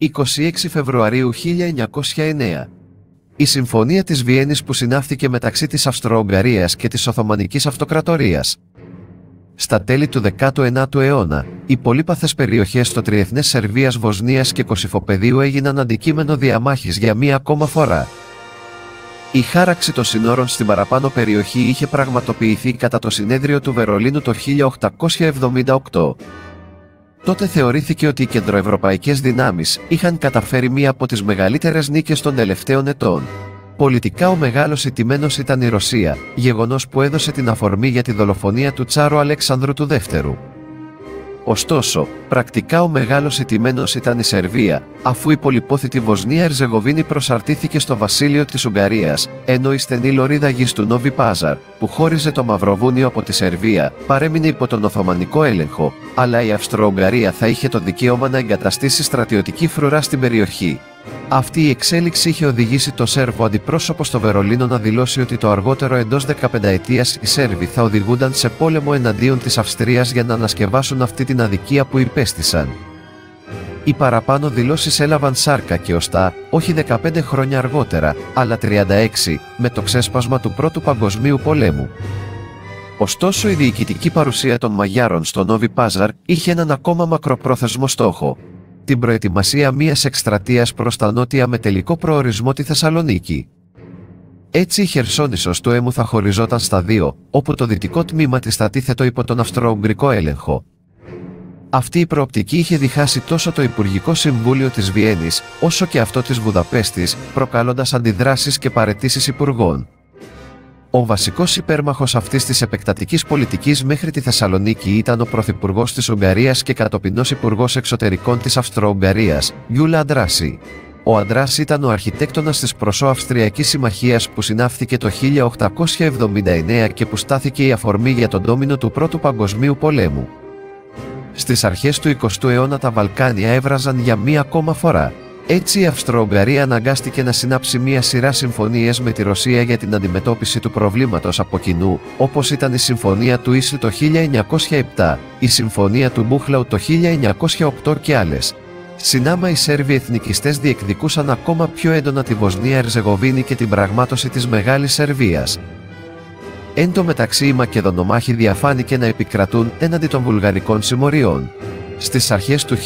26 Φεβρουαρίου 1909. Η Συμφωνία της Βιέννης που συνάφθηκε μεταξύ της Αυστρο-Ουγγαρίας και της Οθωμανικής Αυτοκρατορίας. Στα τέλη του 19ου αιώνα, οι πολύπαθες περιοχές στο τριεθνές Σερβίας, Βοσνίας και Κωσυφοπεδίου έγιναν αντικείμενο διαμάχης για μία ακόμα φορά. Η χάραξη των συνόρων στην παραπάνω περιοχή είχε πραγματοποιηθεί κατά το Συνέδριο του Βερολίνου το 1878. Τότε θεωρήθηκε ότι οι κεντροευρωπαϊκές δυνάμεις είχαν καταφέρει μία από τις μεγαλύτερες νίκες των τελευταίων ετών. Πολιτικά ο μεγάλος ηττημένος ήταν η Ρωσία, γεγονός που έδωσε την αφορμή για τη δολοφονία του Τσάρου Αλεξάνδρου του Δεύτερου. Ωστόσο, πρακτικά ο μεγάλος ηττημένος ήταν η Σερβία, αφού η πολυπόθητη Βοσνία Ερζεγοβίνη προσαρτήθηκε στο βασίλειο της Ουγγαρίας, ενώ η στενή λωρίδα γης του Νόβι Πάζαρ, που χώριζε το Μαυροβούνιο από τη Σερβία, παρέμεινε υπό τον Οθωμανικό έλεγχο, αλλά η Αυστρο-Ουγγαρία θα είχε το δικαίωμα να εγκαταστήσει στρατιωτική φρουρά στην περιοχή. Αυτή η εξέλιξη είχε οδηγήσει το Σέρβο αντιπρόσωπο στο Βερολίνο να δηλώσει ότι το αργότερο εντός 15ετίας οι Σέρβοι θα οδηγούνταν σε πόλεμο εναντίον της Αυστρίας για να ανασκευάσουν αυτή την αδικία που υπέστησαν. Οι παραπάνω δηλώσεις έλαβαν σάρκα και οστά, όχι 15 χρόνια αργότερα, αλλά 36, με το ξέσπασμα του Πρώτου Παγκοσμίου Πολέμου. Ωστόσο η διοικητική παρουσία των Μαγιάρων στο Νόβι Πάζαρ είχε έναν ακόμα μακροπρόθεσμο στόχο: την προετοιμασία μιας εκστρατείας προς τα νότια με τελικό προορισμό τη Θεσσαλονίκη. Έτσι η Χερσόνησος του Έμου θα χωριζόταν στα δύο, όπου το δυτικό τμήμα της θα τίθετο υπό τον Αυστρο-Ουγγρικό έλεγχο. Αυτή η προοπτική είχε διχάσει τόσο το Υπουργικό Συμβούλιο της Βιέννης, όσο και αυτό της Βουδαπέστης, προκαλώντας αντιδράσεις και παραιτήσεις υπουργών. Ο βασικός υπέρμαχος αυτής της επεκτατικής πολιτικής μέχρι τη Θεσσαλονίκη ήταν ο Πρωθυπουργός της Ουγγαρίας και κατοπινός Υπουργός Εξωτερικών της Αυστρο-Ουγγαρίας, Γιούλα Αντράση. Ο Αντράση ήταν ο αρχιτέκτονας της Προσώ-Αυστριακής Συμμαχίας που συνάφθηκε το 1879 και που στάθηκε η αφορμή για τον ντόμινο του Πρώτου Παγκοσμίου Πολέμου. Στις αρχές του 20ου αιώνα τα Βαλκάνια έβραζαν για μία ακόμα φορά. Έτσι η Αυστρο-Ουγγαρία αναγκάστηκε να συνάψει μία σειρά συμφωνίες με τη Ρωσία για την αντιμετώπιση του προβλήματος από κοινού, όπως ήταν η Συμφωνία του Ίσλ το 1907, η Συμφωνία του Μπούχλαου το 1908 και άλλες. Συνάμα οι Σέρβοι εθνικιστές διεκδικούσαν ακόμα πιο έντονα τη Βοσνία Ερζεγοβίνη και την πραγμάτωση της Μεγάλης Σερβίας. Εν τω μεταξύ οι Μακεδονομάχοι διαφάνηκε να επικρατούν έναντι των βουλγαρικών συμμοριών. Στις αρχές του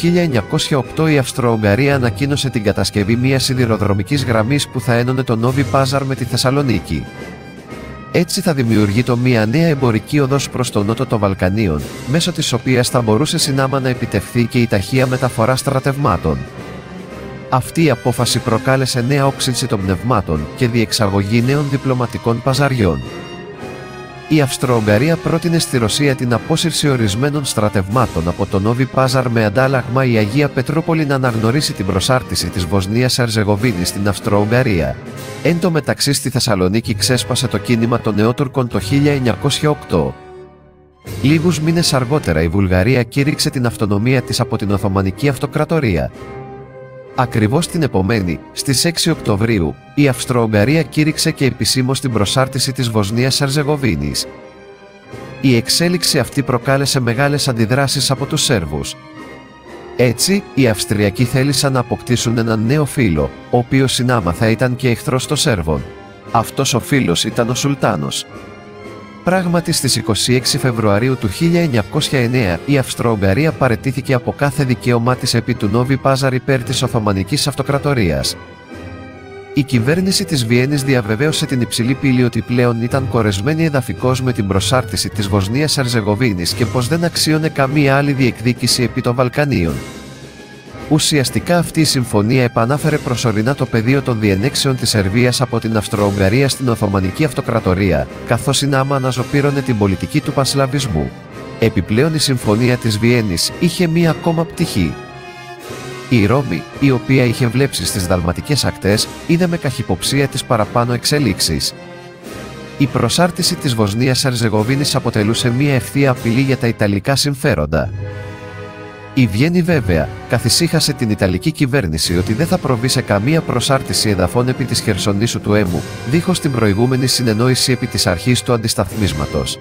1908 η Αυστρο-Ουγγαρία ανακοίνωσε την κατασκευή μιας σιδηροδρομικής γραμμής που θα ένωνε τον Νόβι Πάζαρ με τη Θεσσαλονίκη. Έτσι θα δημιουργείται μια νέα εμπορική οδός προς τον νότο των Βαλκανίων, μέσω της οποίας θα μπορούσε συνάμα να επιτευχθεί και η ταχεία μεταφορά στρατευμάτων. Αυτή η απόφαση προκάλεσε νέα όξυνση των πνευμάτων και διεξαγωγή νέων διπλωματικών παζαριών. Η Αυστρο-Ουγγαρία πρότεινε στη Ρωσία την απόσυρση ορισμένων στρατευμάτων από το Νόβι Πάζαρ με αντάλλαγμα η Αγία Πετρούπολη να αναγνωρίσει την προσάρτηση της Βοσνίας Ερζεγοβίνης στην Αυστρο-Ουγγαρία. Εν τω μεταξύ στη Θεσσαλονίκη ξέσπασε το κίνημα των Νεότουρκων το 1908. Λίγους μήνες αργότερα η Βουλγαρία κήρυξε την αυτονομία της από την Οθωμανική Αυτοκρατορία. Ακριβώς την επομένη, στις 6 Οκτωβρίου, η Αυστρο-Ουγγαρία κήρυξε και επισήμως την προσάρτηση της Βοσνίας Ερζεγοβίνης. Η εξέλιξη αυτή προκάλεσε μεγάλες αντιδράσεις από τους Σέρβους. Έτσι, οι Αυστριακοί θέλησαν να αποκτήσουν έναν νέο φίλο, ο οποίος συνάμα θα ήταν και εχθρός των Σέρβων. Αυτός ο φίλος ήταν ο Σουλτάνος. Πράγματι στις 26 Φεβρουαρίου του 1909 η Αυστρο-Ουγγαρία παραιτήθηκε από κάθε δικαίωμά της επί του Νόβι Πάζαρ υπέρ της Οθωμανικής Αυτοκρατορίας. Η κυβέρνηση της Βιέννης διαβεβαίωσε την υψηλή πύλη ότι πλέον ήταν κορεσμένη εδαφικώς με την προσάρτηση της Βοσνίας Ερζεγοβίνης και πως δεν αξίωνε καμία άλλη διεκδίκηση επί των Βαλκανίων. Ουσιαστικά αυτή η συμφωνία επανάφερε προσωρινά το πεδίο των διενέξεων της Σερβίας από την Αυστρο-Ουγγαρία στην Οθωμανική Αυτοκρατορία, καθώς συνάμα αναζωπήρωνε την πολιτική του πανσλαβισμού. Επιπλέον η συμφωνία της Βιέννης είχε μία ακόμα πτυχή. Η Ρώμη, η οποία είχε βλέψει στις δαλματικές ακτές, είδε με καχυποψία τις παραπάνω εξελίξεις. Η προσάρτηση της Βοσνίας Ερζεγοβίνης αποτελούσε μία ευθεία απειλή για τα ιταλικά συμφέροντα. Η Βιέννη βέβαια καθησύχασε την Ιταλική κυβέρνηση ότι δεν θα προβεί σε καμία προσάρτηση εδαφών επί της Χερσονήσου του Έμου, δίχως την προηγούμενη συνεννόηση επί της αρχής του αντισταθμίσματος.